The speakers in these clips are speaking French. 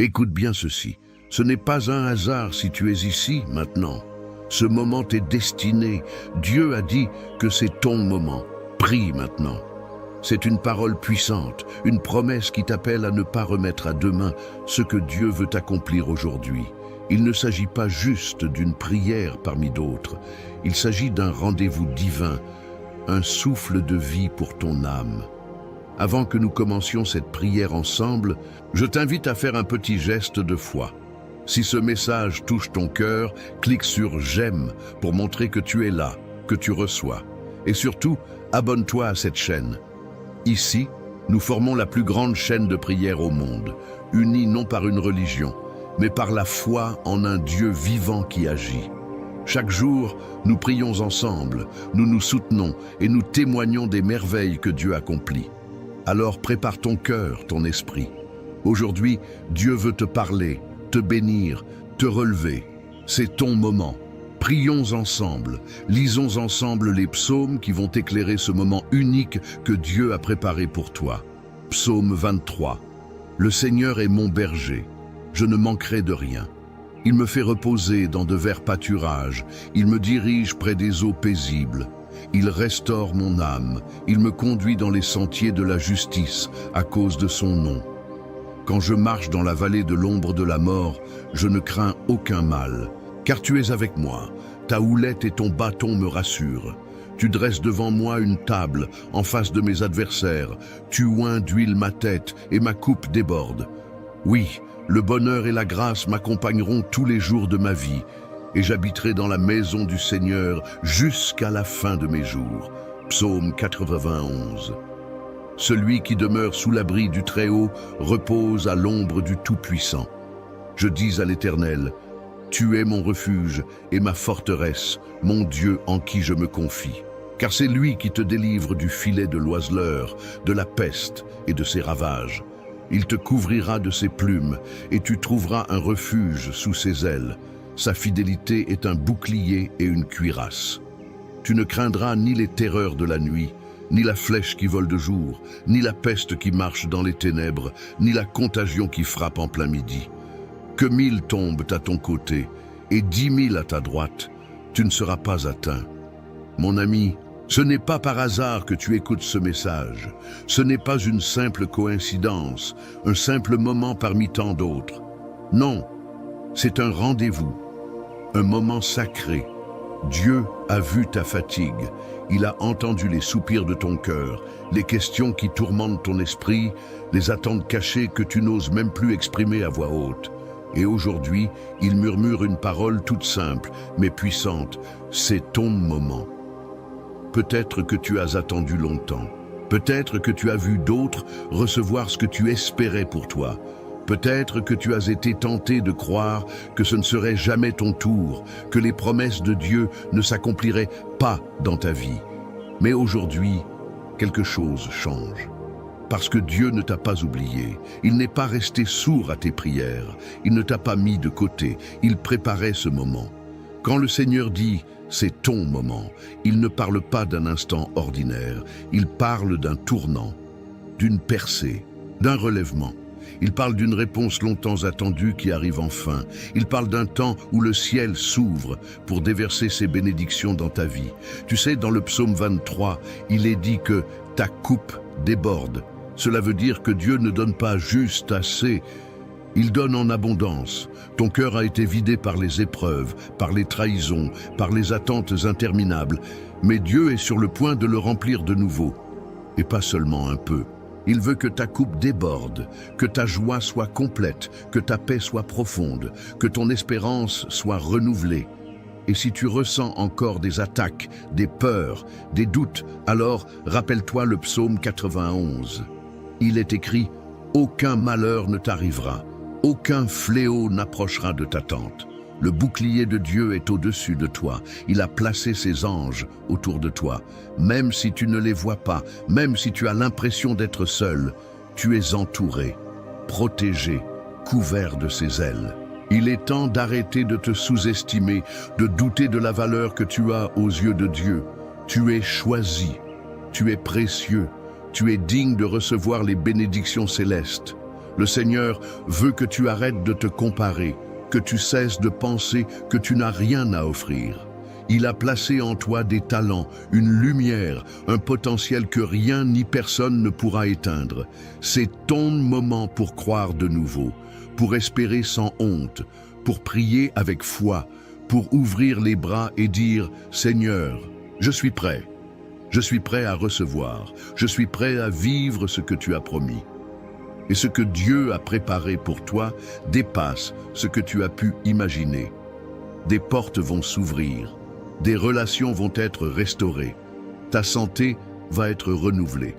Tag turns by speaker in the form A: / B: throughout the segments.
A: Écoute bien ceci. Ce n'est pas un hasard si tu es ici maintenant. Ce moment t'est destiné. Dieu a dit que c'est ton moment. Prie maintenant. C'est une parole puissante, une promesse qui t'appelle à ne pas remettre à demain ce que Dieu veut accomplir aujourd'hui. Il ne s'agit pas juste d'une prière parmi d'autres. Il s'agit d'un rendez-vous divin, un souffle de vie pour ton âme. Avant que nous commencions cette prière ensemble, je t'invite à faire un petit geste de foi. Si ce message touche ton cœur, clique sur « J'aime » pour montrer que tu es là, que tu reçois. Et surtout, abonne-toi à cette chaîne. Ici, nous formons la plus grande chaîne de prière au monde, unie non par une religion, mais par la foi en un Dieu vivant qui agit. Chaque jour, nous prions ensemble, nous nous soutenons et nous témoignons des merveilles que Dieu accomplit. Alors prépare ton cœur, ton esprit. Aujourd'hui, Dieu veut te parler, te bénir, te relever. C'est ton moment. Prions ensemble, lisons ensemble les psaumes qui vont éclairer ce moment unique que Dieu a préparé pour toi. Psaume 23. Le Seigneur est mon berger, je ne manquerai de rien. Il me fait reposer dans de verts pâturages, il me dirige près des eaux paisibles. Il restaure mon âme, il me conduit dans les sentiers de la justice à cause de son nom. Quand je marche dans la vallée de l'ombre de la mort, je ne crains aucun mal. Car tu es avec moi, ta houlette et ton bâton me rassurent. Tu dresses devant moi une table en face de mes adversaires. Tu oins d'huile ma tête et ma coupe déborde. Oui, le bonheur et la grâce m'accompagneront tous les jours de ma vie, et j'habiterai dans la maison du Seigneur jusqu'à la fin de mes jours. Psaume 91. Celui qui demeure sous l'abri du Très-Haut repose à l'ombre du Tout-Puissant. Je dis à l'Éternel, tu es mon refuge et ma forteresse, mon Dieu en qui je me confie. Car c'est lui qui te délivre du filet de l'oiseleur, de la peste et de ses ravages. Il te couvrira de ses plumes et tu trouveras un refuge sous ses ailes. Sa fidélité est un bouclier et une cuirasse. Tu ne craindras ni les terreurs de la nuit, ni la flèche qui vole de jour, ni la peste qui marche dans les ténèbres, ni la contagion qui frappe en plein midi. Que 1000 tombent à ton côté et 10 000 à ta droite, tu ne seras pas atteint. Mon ami, ce n'est pas par hasard que tu écoutes ce message. Ce n'est pas une simple coïncidence, un simple moment parmi tant d'autres. Non, c'est un rendez-vous, un moment sacré. Dieu a vu ta fatigue, il a entendu les soupirs de ton cœur, les questions qui tourmentent ton esprit, les attentes cachées que tu n'oses même plus exprimer à voix haute. Et aujourd'hui, il murmure une parole toute simple, mais puissante. C'est ton moment. Peut-être que tu as attendu longtemps. Peut-être que tu as vu d'autres recevoir ce que tu espérais pour toi. Peut-être que tu as été tenté de croire que ce ne serait jamais ton tour, que les promesses de Dieu ne s'accompliraient pas dans ta vie. Mais aujourd'hui, quelque chose change. Parce que Dieu ne t'a pas oublié, il n'est pas resté sourd à tes prières, il ne t'a pas mis de côté, il préparait ce moment. Quand le Seigneur dit « c'est ton moment », il ne parle pas d'un instant ordinaire, il parle d'un tournant, d'une percée, d'un relèvement. Il parle d'une réponse longtemps attendue qui arrive enfin. Il parle d'un temps où le ciel s'ouvre pour déverser ses bénédictions dans ta vie. Tu sais, dans le psaume 23, il est dit que ta coupe déborde. Cela veut dire que Dieu ne donne pas juste assez, il donne en abondance. Ton cœur a été vidé par les épreuves, par les trahisons, par les attentes interminables. Mais Dieu est sur le point de le remplir de nouveau. Et pas seulement un peu. Il veut que ta coupe déborde, que ta joie soit complète, que ta paix soit profonde, que ton espérance soit renouvelée. Et si tu ressens encore des attaques, des peurs, des doutes, alors rappelle-toi le psaume 91. Il est écrit « Aucun malheur ne t'arrivera, aucun fléau n'approchera de ta tente. Le bouclier de Dieu est au-dessus de toi. Il a placé ses anges autour de toi. Même si tu ne les vois pas, même si tu as l'impression d'être seul, tu es entouré, protégé, couvert de ses ailes. Il est temps d'arrêter de te sous-estimer, de douter de la valeur que tu as aux yeux de Dieu. Tu es choisi, tu es précieux, tu es digne de recevoir les bénédictions célestes. Le Seigneur veut que tu arrêtes de te comparer, que tu cesses de penser que tu n'as rien à offrir. Il a placé en toi des talents, une lumière, un potentiel que rien ni personne ne pourra éteindre. C'est ton moment pour croire de nouveau, pour espérer sans honte, pour prier avec foi, pour ouvrir les bras et dire « Seigneur, je suis prêt. Je suis prêt à recevoir. Je suis prêt à vivre ce que tu as promis. » Et ce que Dieu a préparé pour toi dépasse ce que tu as pu imaginer. Des portes vont s'ouvrir. Des relations vont être restaurées. Ta santé va être renouvelée.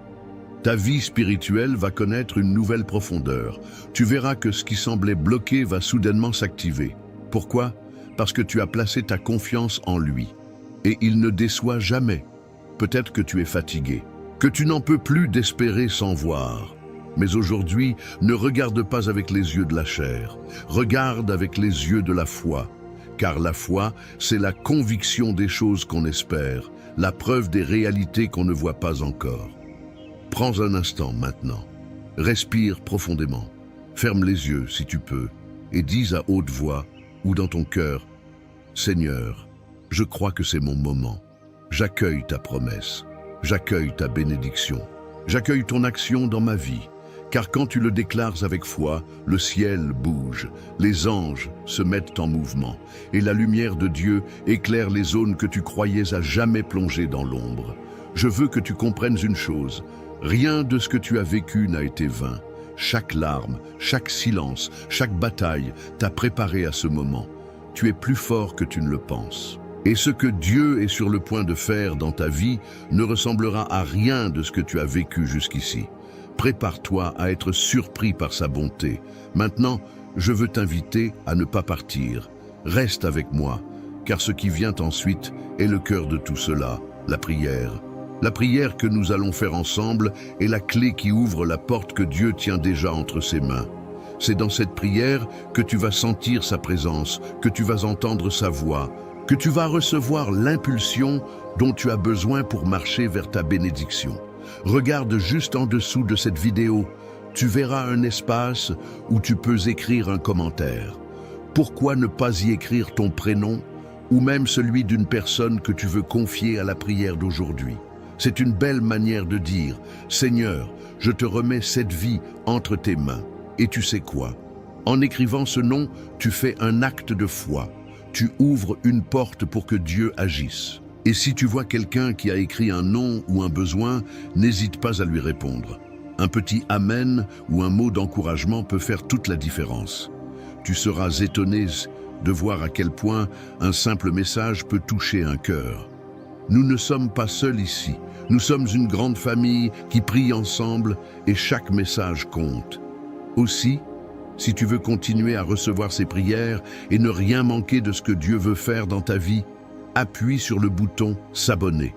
A: Ta vie spirituelle va connaître une nouvelle profondeur. Tu verras que ce qui semblait bloqué va soudainement s'activer. Pourquoi? Parce que tu as placé ta confiance en lui. Et il ne déçoit jamais. Peut-être que tu es fatigué, que tu n'en peux plus d'espérer sans voir. Mais aujourd'hui, ne regarde pas avec les yeux de la chair. Regarde avec les yeux de la foi. Car la foi, c'est la conviction des choses qu'on espère, la preuve des réalités qu'on ne voit pas encore. Prends un instant maintenant, respire profondément, ferme les yeux si tu peux, et dis à haute voix ou dans ton cœur, « Seigneur, je crois que c'est mon moment. J'accueille ta promesse, j'accueille ta bénédiction, j'accueille ton action dans ma vie. » Car quand tu le déclares avec foi, le ciel bouge, les anges se mettent en mouvement, et la lumière de Dieu éclaire les zones que tu croyais à jamais plonger dans l'ombre. Je veux que tu comprennes une chose, rien de ce que tu as vécu n'a été vain. Chaque larme, chaque silence, chaque bataille t'a préparé à ce moment. Tu es plus fort que tu ne le penses. Et ce que Dieu est sur le point de faire dans ta vie ne ressemblera à rien de ce que tu as vécu jusqu'ici. Prépare-toi à être surpris par sa bonté. Maintenant, je veux t'inviter à ne pas partir. Reste avec moi, car ce qui vient ensuite est le cœur de tout cela, la prière. La prière que nous allons faire ensemble est la clé qui ouvre la porte que Dieu tient déjà entre ses mains. C'est dans cette prière que tu vas sentir sa présence, que tu vas entendre sa voix, que tu vas recevoir l'impulsion dont tu as besoin pour marcher vers ta bénédiction. Regarde juste en dessous de cette vidéo, tu verras un espace où tu peux écrire un commentaire. Pourquoi ne pas y écrire ton prénom ou même celui d'une personne que tu veux confier à la prière d'aujourd'hui? C'est une belle manière de dire « Seigneur, je te remets cette vie entre tes mains. » Et tu sais quoi? En écrivant ce nom, tu fais un acte de foi. Tu ouvres une porte pour que Dieu agisse. Et si tu vois quelqu'un qui a écrit un nom ou un besoin, n'hésite pas à lui répondre. Un petit « Amen » ou un mot d'encouragement peut faire toute la différence. Tu seras étonné de voir à quel point un simple message peut toucher un cœur. Nous ne sommes pas seuls ici. Nous sommes une grande famille qui prie ensemble et chaque message compte. Aussi, si tu veux continuer à recevoir ces prières et ne rien manquer de ce que Dieu veut faire dans ta vie, appuie sur le bouton « S'abonner ».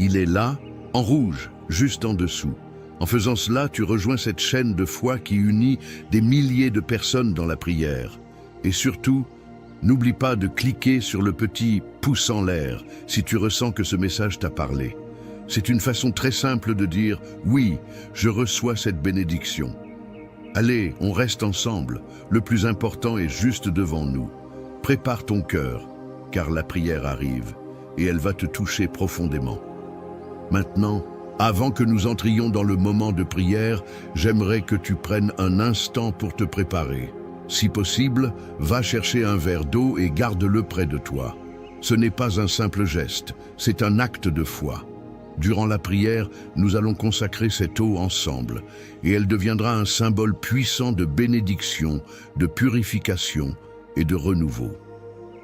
A: Il est là, en rouge, juste en dessous. En faisant cela, tu rejoins cette chaîne de foi qui unit des milliers de personnes dans la prière. Et surtout, n'oublie pas de cliquer sur le petit pouce en l'air si tu ressens que ce message t'a parlé. C'est une façon très simple de dire « Oui, je reçois cette bénédiction ». Allez, on reste ensemble. Le plus important est juste devant nous. Prépare ton cœur, car la prière arrive et elle va te toucher profondément. Maintenant, avant que nous entrions dans le moment de prière, j'aimerais que tu prennes un instant pour te préparer. Si possible, va chercher un verre d'eau et garde-le près de toi. Ce n'est pas un simple geste, c'est un acte de foi. Durant la prière, nous allons consacrer cette eau ensemble et elle deviendra un symbole puissant de bénédiction, de purification et de renouveau.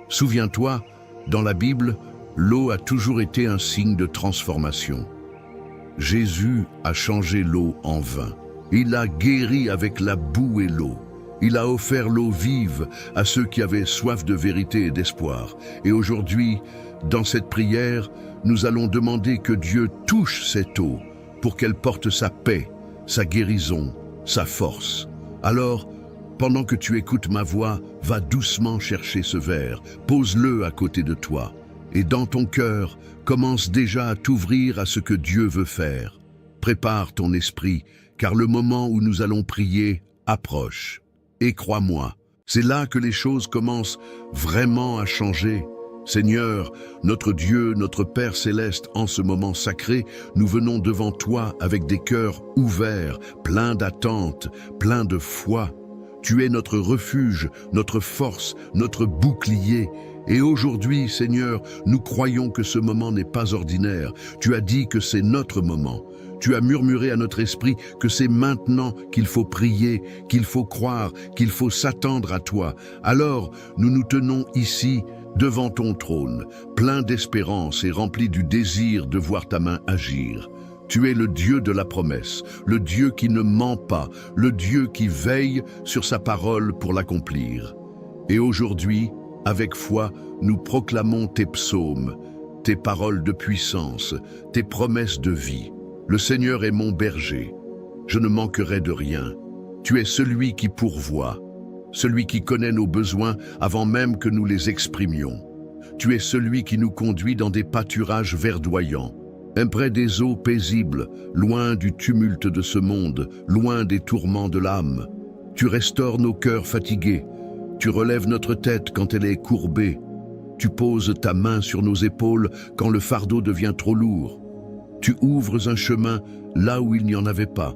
A: Souviens-toi, dans la Bible, l'eau a toujours été un signe de transformation. Jésus a changé l'eau en vin. Il a guéri avec la boue et l'eau. Il a offert l'eau vive à ceux qui avaient soif de vérité et d'espoir. Et aujourd'hui, dans cette prière, nous allons demander que Dieu touche cette eau pour qu'elle porte sa paix, sa guérison, sa force. Alors, pendant que tu écoutes ma voix, va doucement chercher ce verre, pose-le à côté de toi. Et dans ton cœur, commence déjà à t'ouvrir à ce que Dieu veut faire. Prépare ton esprit, car le moment où nous allons prier approche. Et crois-moi, c'est là que les choses commencent vraiment à changer. Seigneur, notre Dieu, notre Père céleste, en ce moment sacré, nous venons devant toi avec des cœurs ouverts, pleins d'attente, pleins de foi. Tu es notre refuge, notre force, notre bouclier. Et aujourd'hui, Seigneur, nous croyons que ce moment n'est pas ordinaire. Tu as dit que c'est notre moment. Tu as murmuré à notre esprit que c'est maintenant qu'il faut prier, qu'il faut croire, qu'il faut s'attendre à toi. Alors, nous nous tenons ici, devant ton trône, plein d'espérance et rempli du désir de voir ta main agir. Tu es le Dieu de la promesse, le Dieu qui ne ment pas, le Dieu qui veille sur sa parole pour l'accomplir. Et aujourd'hui, avec foi, nous proclamons tes psaumes, tes paroles de puissance, tes promesses de vie. Le Seigneur est mon berger, je ne manquerai de rien. Tu es celui qui pourvoit, celui qui connaît nos besoins avant même que nous les exprimions. Tu es celui qui nous conduit dans des pâturages verdoyants, près des eaux paisibles, loin du tumulte de ce monde, loin des tourments de l'âme. Tu restaures nos cœurs fatigués, tu relèves notre tête quand elle est courbée, tu poses ta main sur nos épaules quand le fardeau devient trop lourd. Tu ouvres un chemin là où il n'y en avait pas.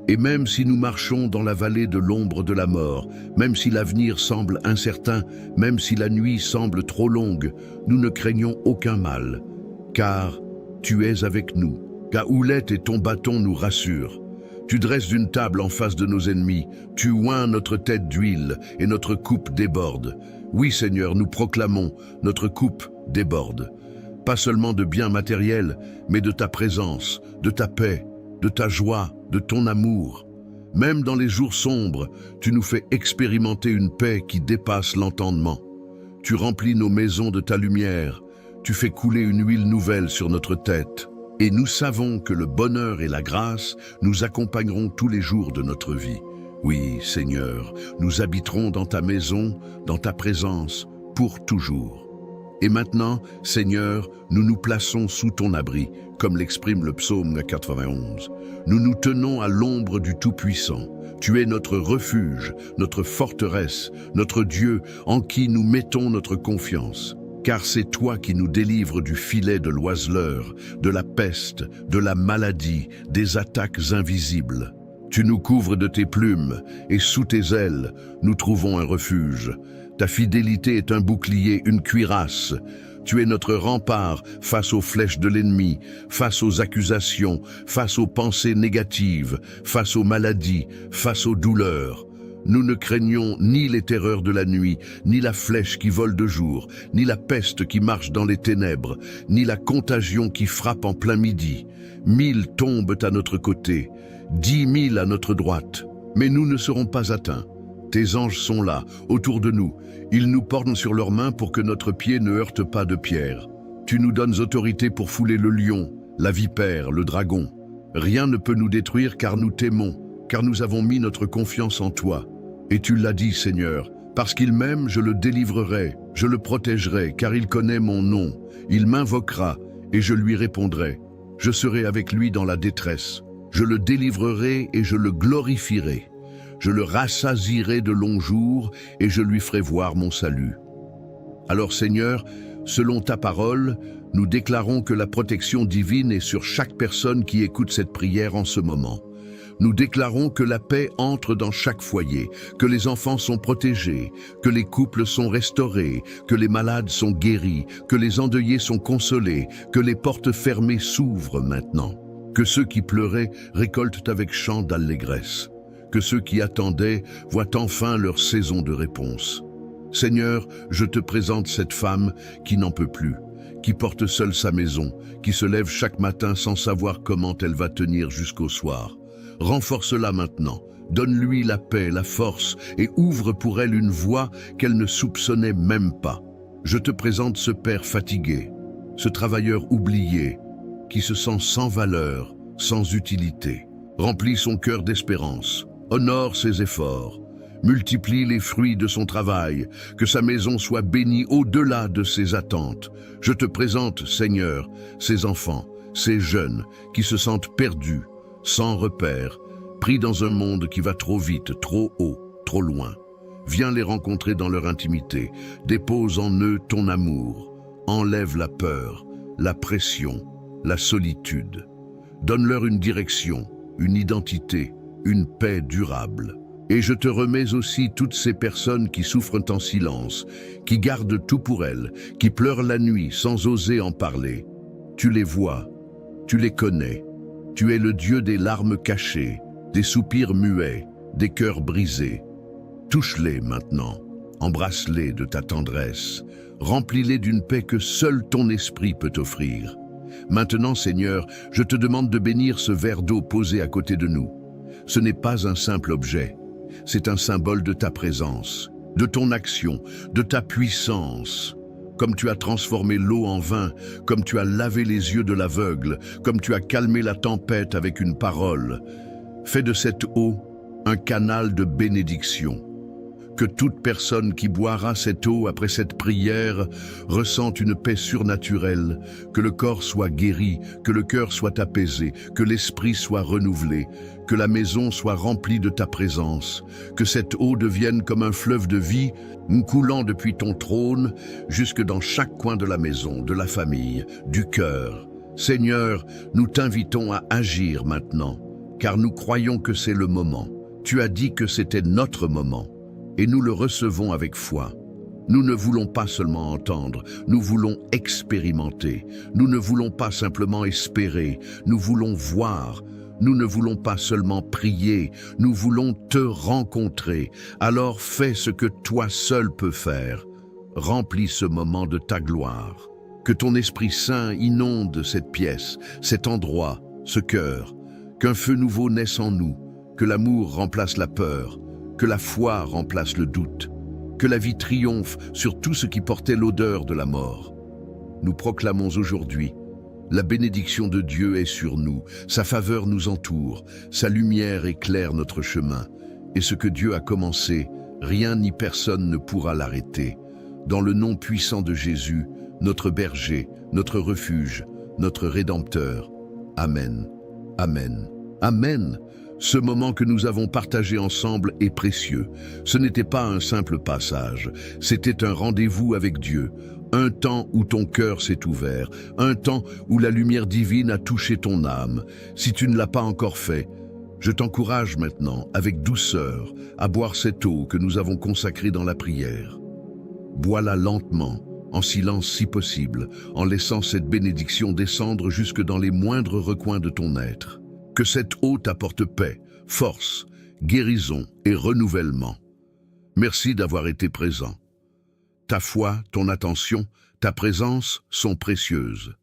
A: Et même si nous marchons dans la vallée de l'ombre de la mort, même si l'avenir semble incertain, même si la nuit semble trop longue, nous ne craignons aucun mal, car tu es avec nous. Ta houlette et ton bâton nous rassurent. Tu dresses une table en face de nos ennemis, tu oins notre tête d'huile et notre coupe déborde. Oui Seigneur, nous proclamons, notre coupe déborde. Pas seulement de biens matériels, mais de ta présence, de ta paix, de ta joie, de ton amour. Même dans les jours sombres, tu nous fais expérimenter une paix qui dépasse l'entendement. Tu remplis nos maisons de ta lumière, tu fais couler une huile nouvelle sur notre tête. Et nous savons que le bonheur et la grâce nous accompagneront tous les jours de notre vie. Oui, Seigneur, nous habiterons dans ta maison, dans ta présence, pour toujours. Et maintenant, Seigneur, nous nous plaçons sous ton abri, comme l'exprime le psaume 91. Nous nous tenons à l'ombre du Tout-Puissant. Tu es notre refuge, notre forteresse, notre Dieu en qui nous mettons notre confiance. Car c'est toi qui nous délivres du filet de l'oiseleur, de la peste, de la maladie, des attaques invisibles. Tu nous couvres de tes plumes, et sous tes ailes, nous trouvons un refuge. Ta fidélité est un bouclier, une cuirasse. Tu es notre rempart face aux flèches de l'ennemi, face aux accusations, face aux pensées négatives, face aux maladies, face aux douleurs. Nous ne craignons ni les terreurs de la nuit, ni la flèche qui vole de jour, ni la peste qui marche dans les ténèbres, ni la contagion qui frappe en plein midi. 1000 tombent à notre côté, 10 000 à notre droite, mais nous ne serons pas atteints. Tes anges sont là, autour de nous. Ils nous portent sur leurs mains pour que notre pied ne heurte pas de pierre. Tu nous donnes autorité pour fouler le lion, la vipère, le dragon. Rien ne peut nous détruire car nous t'aimons, car nous avons mis notre confiance en toi. Et tu l'as dit, Seigneur, parce qu'il m'aime, je le délivrerai, je le protégerai, car il connaît mon nom. Il m'invoquera, et je lui répondrai. Je serai avec lui dans la détresse. Je le délivrerai et je le glorifierai. Je le rassasierai de longs jours, et je lui ferai voir mon salut. Alors, Seigneur, selon ta parole, nous déclarons que la protection divine est sur chaque personne qui écoute cette prière en ce moment. Nous déclarons que la paix entre dans chaque foyer, que les enfants sont protégés, que les couples sont restaurés, que les malades sont guéris, que les endeuillés sont consolés, que les portes fermées s'ouvrent maintenant, que ceux qui pleuraient récoltent avec chant d'allégresse, que ceux qui attendaient voient enfin leur saison de réponse. Seigneur, je te présente cette femme qui n'en peut plus, qui porte seule sa maison, qui se lève chaque matin sans savoir comment elle va tenir jusqu'au soir. Renforce-la maintenant, donne-lui la paix, la force et ouvre pour elle une voie qu'elle ne soupçonnait même pas. Je te présente ce père fatigué, ce travailleur oublié, qui se sent sans valeur, sans utilité. Remplis son cœur d'espérance, honore ses efforts, multiplie les fruits de son travail, que sa maison soit bénie au-delà de ses attentes. Je te présente, Seigneur, ces enfants, ces jeunes qui se sentent perdus, sans repère, pris dans un monde qui va trop vite, trop haut, trop loin. Viens les rencontrer dans leur intimité, dépose en eux ton amour, enlève la peur, la pression, la solitude. Donne-leur une direction, une identité, une paix durable. Et je te remets aussi toutes ces personnes qui souffrent en silence, qui gardent tout pour elles, qui pleurent la nuit sans oser en parler. Tu les vois, tu les connais. Tu es le Dieu des larmes cachées, des soupirs muets, des cœurs brisés. Touche-les maintenant, embrasse-les de ta tendresse, remplis-les d'une paix que seul ton esprit peut offrir. Maintenant, Seigneur, je te demande de bénir ce verre d'eau posé à côté de nous. Ce n'est pas un simple objet, c'est un symbole de ta présence, de ton action, de ta puissance. Comme tu as transformé l'eau en vin, comme tu as lavé les yeux de l'aveugle, comme tu as calmé la tempête avec une parole. Fais de cette eau un canal de bénédiction. Que toute personne qui boira cette eau après cette prière ressente une paix surnaturelle, que le corps soit guéri, que le cœur soit apaisé, que l'esprit soit renouvelé, que la maison soit remplie de ta présence, que cette eau devienne comme un fleuve de vie, coulant depuis ton trône jusque dans chaque coin de la maison, de la famille, du cœur. Seigneur, nous t'invitons à agir maintenant, car nous croyons que c'est le moment. Tu as dit que c'était notre moment. Et nous le recevons avec foi. Nous ne voulons pas seulement entendre, nous voulons expérimenter. Nous ne voulons pas simplement espérer, nous voulons voir. Nous ne voulons pas seulement prier, nous voulons te rencontrer. Alors fais ce que toi seul peux faire. Remplis ce moment de ta gloire. Que ton Esprit Saint inonde cette pièce, cet endroit, ce cœur. Qu'un feu nouveau naisse en nous, que l'amour remplace la peur, que la foi remplace le doute, que la vie triomphe sur tout ce qui portait l'odeur de la mort. Nous proclamons aujourd'hui, la bénédiction de Dieu est sur nous, sa faveur nous entoure, sa lumière éclaire notre chemin, et ce que Dieu a commencé, rien ni personne ne pourra l'arrêter. Dans le nom puissant de Jésus, notre berger, notre refuge, notre Rédempteur. Amen. Amen. Amen. Ce moment que nous avons partagé ensemble est précieux. Ce n'était pas un simple passage, c'était un rendez-vous avec Dieu, un temps où ton cœur s'est ouvert, un temps où la lumière divine a touché ton âme. Si tu ne l'as pas encore fait, je t'encourage maintenant, avec douceur, à boire cette eau que nous avons consacrée dans la prière. Bois-la lentement, en silence si possible, en laissant cette bénédiction descendre jusque dans les moindres recoins de ton être. Que cette eau t'apporte paix, force, guérison et renouvellement. Merci d'avoir été présent. Ta foi, ton attention, ta présence sont précieuses.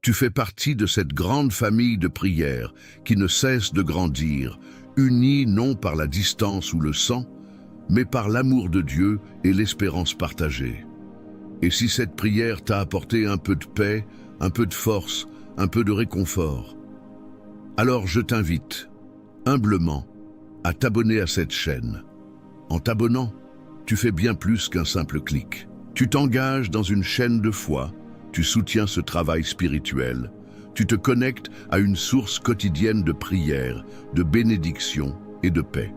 A: Tu fais partie de cette grande famille de prières qui ne cesse de grandir, unie non par la distance ou le sang, mais par l'amour de Dieu et l'espérance partagée. Et si cette prière t'a apporté un peu de paix, un peu de force, un peu de réconfort, alors je t'invite, humblement, à t'abonner à cette chaîne. En t'abonnant, tu fais bien plus qu'un simple clic. Tu t'engages dans une chaîne de foi, tu soutiens ce travail spirituel, tu te connectes à une source quotidienne de prière, de bénédiction et de paix.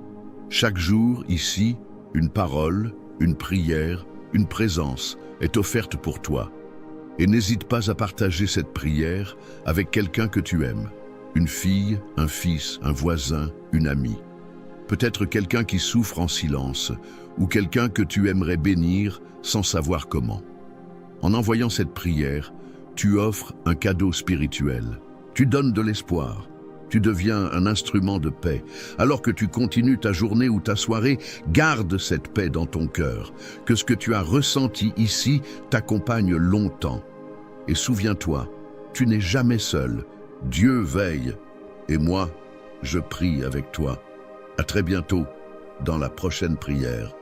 A: Chaque jour, ici, une parole, une prière, une présence est offerte pour toi. Et n'hésite pas à partager cette prière avec quelqu'un que tu aimes. Une fille, un fils, un voisin, une amie. Peut-être quelqu'un qui souffre en silence, ou quelqu'un que tu aimerais bénir sans savoir comment. En envoyant cette prière, tu offres un cadeau spirituel. Tu donnes de l'espoir. Tu deviens un instrument de paix. Alors que tu continues ta journée ou ta soirée, garde cette paix dans ton cœur. Que ce que tu as ressenti ici t'accompagne longtemps. Et souviens-toi, tu n'es jamais seul. Dieu veille, et moi, je prie avec toi. À très bientôt dans la prochaine prière.